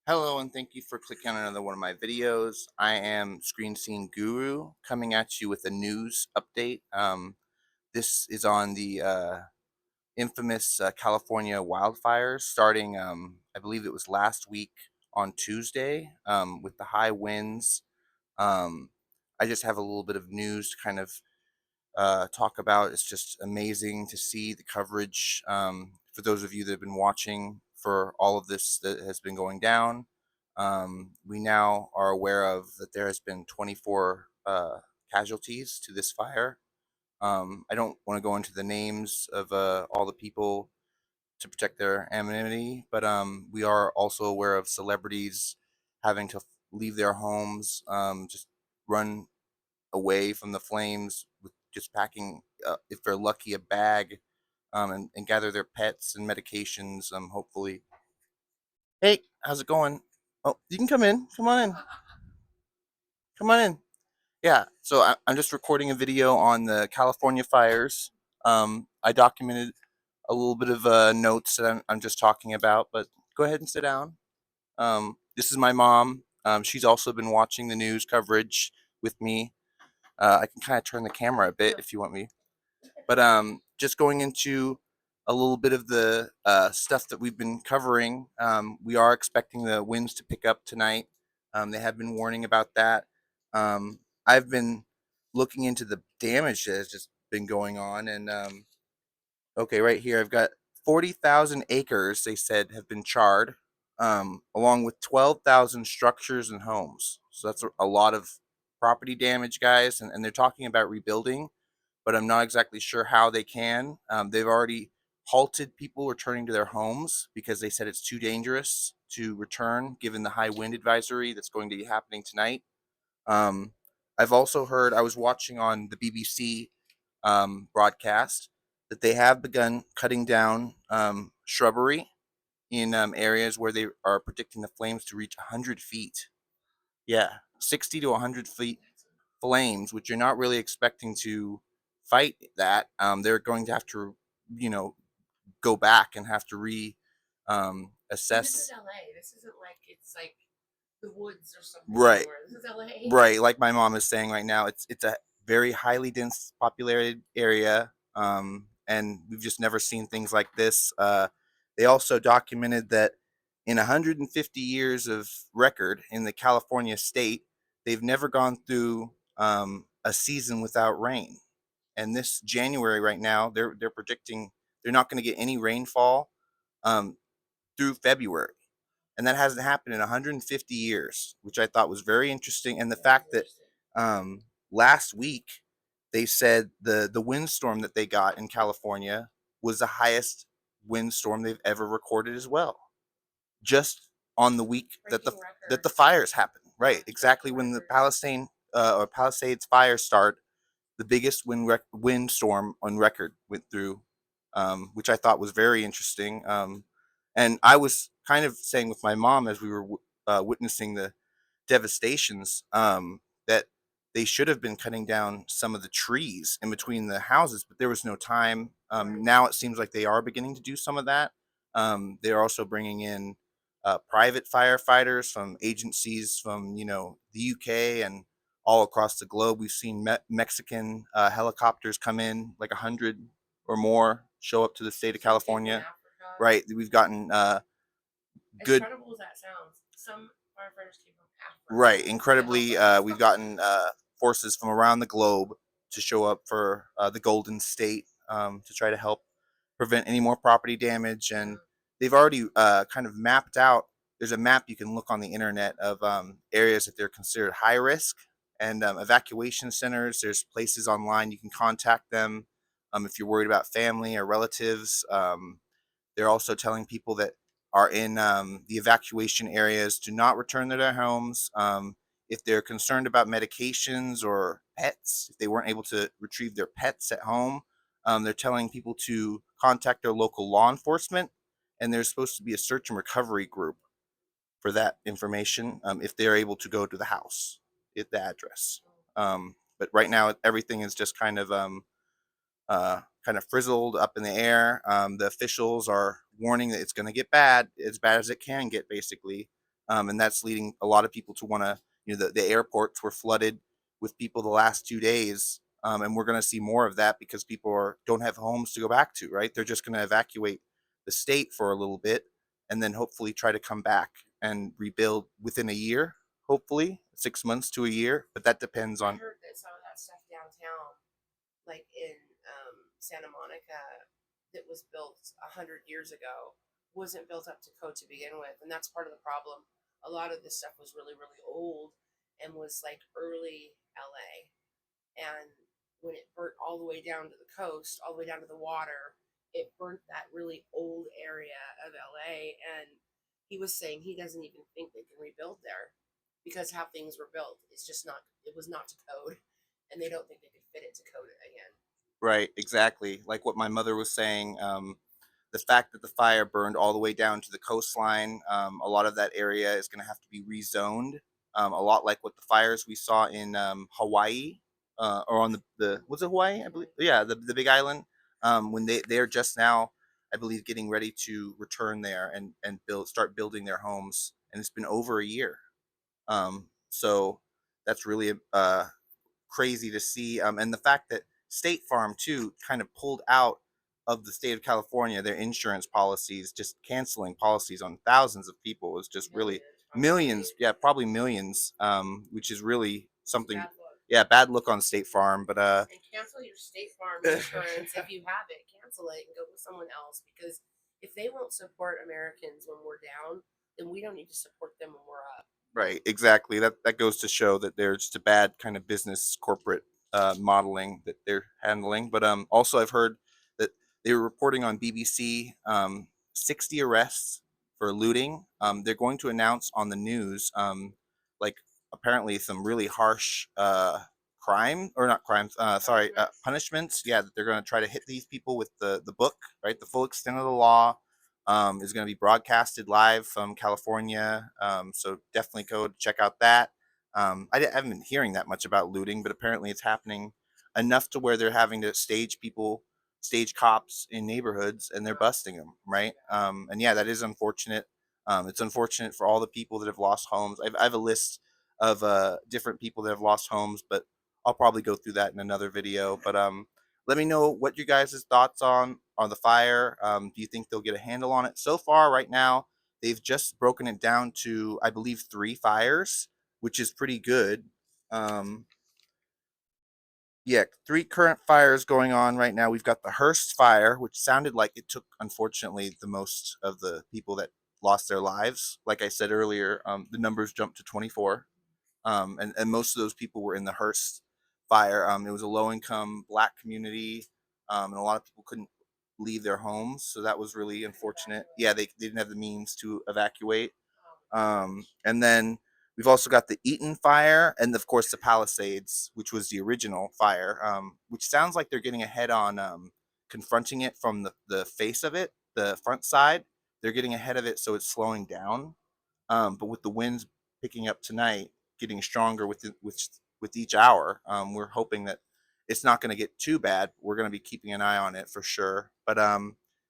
Hello and thank you for clicking on another one of my videos. I am Screen Scene Guru coming at you with a news update. This is on the infamous California wildfires starting, I believe it was last week on Tuesday, with the high winds. Um, I just have a little bit of news to kind of talk about. It's just amazing to see the coverage. For those of you that have been watching for all of this that has been going down, we now are aware of that there has been 24 casualties to this fire. I don't want to go into the names of all the people to protect their anonymity, but we are also aware of celebrities having to leave their homes, just run away from the flames with just packing, if they're lucky, a bag, and gather their pets and medications. Hopefully. Hey, how's it going? Oh, you can come in. Come on in. Come on in. Yeah. So I'm just recording a video on the California fires. I documented a little bit of notes that I'm just talking about, but go ahead and sit down. This is my mom. She's also been watching the news coverage with me. I can kind of turn the camera a bit if you want me. But just going into a little bit of the stuff that we've been covering, we are expecting the winds to pick up tonight. They have been warning about that. I've been looking into the damage that has just been going on, and okay, right here I've got 40,000 acres. They said have been charred, along with 12,000 structures and homes. So that's a lot of property damage, guys, and they're talking about rebuilding, but I'm not exactly sure how they can. They've already halted people returning to their homes because they said it's too dangerous to return given the high wind advisory that's going to be happening tonight. Um, I've also heard, I was watching on the BBC broadcast, that they have begun cutting down shrubbery in areas where they are predicting the flames to reach 100 feet. Yeah, 60 to 100 feet flames, which you're not really expecting to fight that. They're going to have to, you know, go back and have to And this is assess. LA. This isn't like it's like the woods or something Right, somewhere. This is LA. right. Like my mom is saying right now, it's a very highly dense populated area, and we've just never seen things like this. They also documented that in 150 years of record in the California state, they've never gone through a season without rain. And this January right now, they're predicting they're not going to get any rainfall um, through February, and that hasn't happened in 150 years, which I thought was very interesting. And the That is fact that interesting. last week they said the windstorm that they got in California was the highest windstorm they've ever recorded as well, just on the week that Breaking the records. fires happened. Right, exactly when the Palisades fires start, the biggest windstorm on record went through, which I thought was very interesting. And I was kind of saying with my mom as we were witnessing the devastations, that they should have been cutting down some of the trees in between the houses, but there was no time. Right. Now it seems like they are beginning to do some of that. They're also bringing in private firefighters from agencies from the UK and all across the globe. We've seen Mexican helicopters come in, like 100 or more, show up to the state of Some kids in California. Africa. Right, we've gotten As good. credible as that sounds, some firefighters came from Africa Right, to help incredibly, us. we've gotten forces from around the globe to show up for the Golden State, to try to help prevent any more property damage. And they've already kind of mapped out. There's a map you can look on the internet of areas that they're considered high risk, and evacuation centers. There's places online you can contact them if you're worried about family or relatives. They're also telling people that are in the evacuation areas to not return to their homes. If they're concerned about medications or pets, if they weren't able to retrieve their pets at home, they're telling people to contact their local law enforcement. And there's supposed to be a search and recovery group for that information, if they're able to go to the house at the address. But right now, everything is just kind of frizzled up in the air. The officials are warning that it's going to get bad, as it can get, basically. And that's leading a lot of people to want to, the airports were flooded with people the last 2 days. And we're going to see more of that because people don't have homes to go back to, right? They're just going to evacuate the state for a little bit and then hopefully try to come back and rebuild within a year, hopefully 6 months to a year. But that depends I on. heard that some of that stuff downtown, like in Santa Monica, that was built 100 years ago, wasn't built up to code to begin with, and that's part of the problem. A lot of this stuff was really, really old and was like early LA, and when it burnt all the way down to the coast, all the way down to the water, it burnt that really old area of LA. And he was saying he doesn't even think they can rebuild there because how things were built, it's just not, it was not to code, and they don't think they could fit it to code it again. Right, exactly. Like what my mother was saying, the fact that the fire burned all the way down to the coastline, a lot of that area is going to have to be rezoned. A lot like what the fires we saw in Hawaii, or on the was it Hawaii? I believe, yeah, the Big Island. When they're just now, I believe, getting ready to return there and start building their homes, and it's been over a year. So that's really crazy to see. And the fact that State Farm too kind of pulled out of the state of California their insurance policies, just canceling policies on thousands of people was just really Millions, millions. probably. Yeah, probably millions. Which is really It's something. bad luck. Yeah, bad look on State Farm, but And cancel your State Farm insurance if you have it. Cancel it and go with someone else, because if they won't support Americans when we're down, then we don't need to support them when we're up. right, exactly. That goes to show that there's just a bad kind of business corporate modeling that they're handling. But also I've heard that they were reporting on BBC 60 arrests for looting. They're going to announce on the news like apparently some really harsh crime or not crimes. Sorry, punishments. Yeah, that they're going to try to hit these people with the book, right? The full extent of the law is going to be broadcasted live from California. So definitely go check out that. I haven't been hearing that much about looting, but apparently it's happening enough to where they're having to stage cops in neighborhoods, and they're busting them, right? And yeah, that is unfortunate. It's unfortunate for all the people that have lost homes. I have a list of different people that have lost homes, but I'll probably go through that in another video. But let me know what you guys' thoughts on the fire. Do you think they'll get a handle on it? So far, right now, they've just broken it down to, I believe, 3 fires, which is pretty good. Um, yeah, 3 current fires going on right now. We've got the Hearst fire, which sounded like it took, unfortunately, the most of the people that lost their lives. Like I said earlier, the numbers jumped to 24. And most of those people were in the Hearst fire. It was a low income black community, and a lot of people couldn't leave their homes, so that was really unfortunate. Yeah, they didn't have the means to evacuate. And then we've also got the Eaton fire, and of course the Palisades, which was the original fire, which sounds like they're getting ahead on confronting it from the face of it, the front side. They're getting ahead of it, so it's slowing down. But with the winds picking up tonight, getting stronger with each hour, we're hoping that it's not going to get too bad. We're going to be keeping an eye on it for sure. But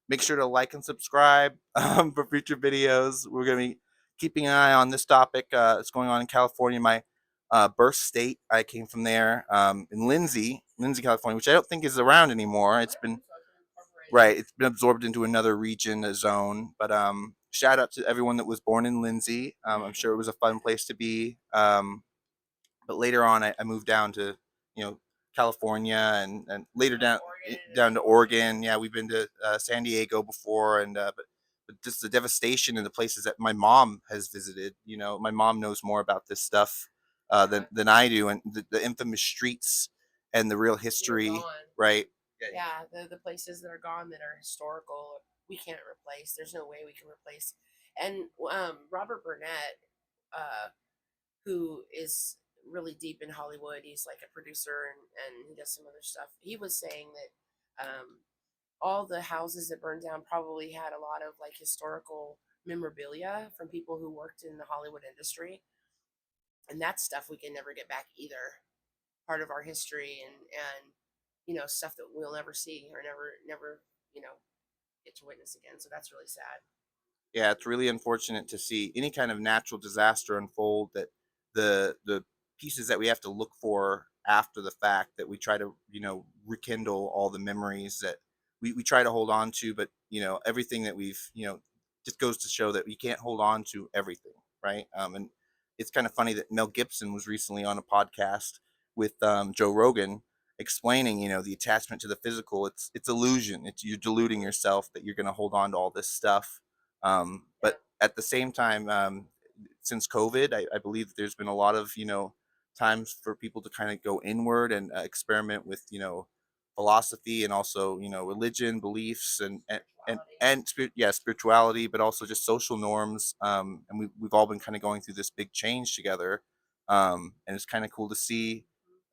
make sure to like and subscribe for future videos. We're going to be keeping an eye on this topic. It's going on in California, my birth state. I came from there, in Lindsay, California, which I don't think is around anymore. It's been right. It's been absorbed into another region, a zone. But shout out to everyone that was born in Lindsay. I'm sure it was a fun place to be. But later on, I moved down to, you know, California, and later down to Oregon. Yeah, we've been to San Diego before, and but just the devastation in the places that my mom has visited. You know, my mom knows more about this stuff than I do, and the infamous streets and the real history, right? Yeah, the places that are gone that are historical, we can't replace. There's no way we can replace. And Robert Burnett, uh, who is really deep in Hollywood, he's like a producer, and he does some other stuff. He was saying that all the houses that burned down probably had a lot of like historical memorabilia from people who worked in the Hollywood industry, and that's stuff we can never get back either. Part of our history, and stuff that we'll never see or never get to witness again. So that's really sad. Yeah, it's really unfortunate to see any kind of natural disaster unfold, that the pieces that we have to look for after the fact, that we try to, rekindle all the memories that we try to hold on to, but everything that we've, just goes to show that we can't hold on to everything, right? And it's kind of funny that Mel Gibson was recently on a podcast with Joe Rogan, explaining, the attachment to the physical. It's illusion. It's, you're deluding yourself that you're going to hold on to all this stuff. But Yeah. at the same time, since COVID, I believe there's been a lot of, times for people to kind of go inward and experiment with, philosophy, and also, religion, beliefs, Spirituality. yeah, spirituality, but also just social norms. And we've all been kind of going through this big change together. And it's kind of cool to see,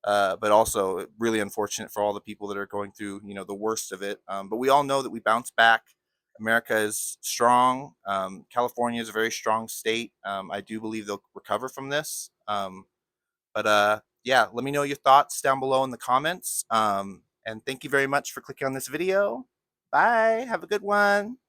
but also really unfortunate for all the people that are going through, the worst of it. But we all know that we bounce back. America is strong. California is a very strong state. I do believe they'll recover from this. But yeah, let me know your thoughts down below in the comments. And thank you very much for clicking on this video. Bye. Have a good one.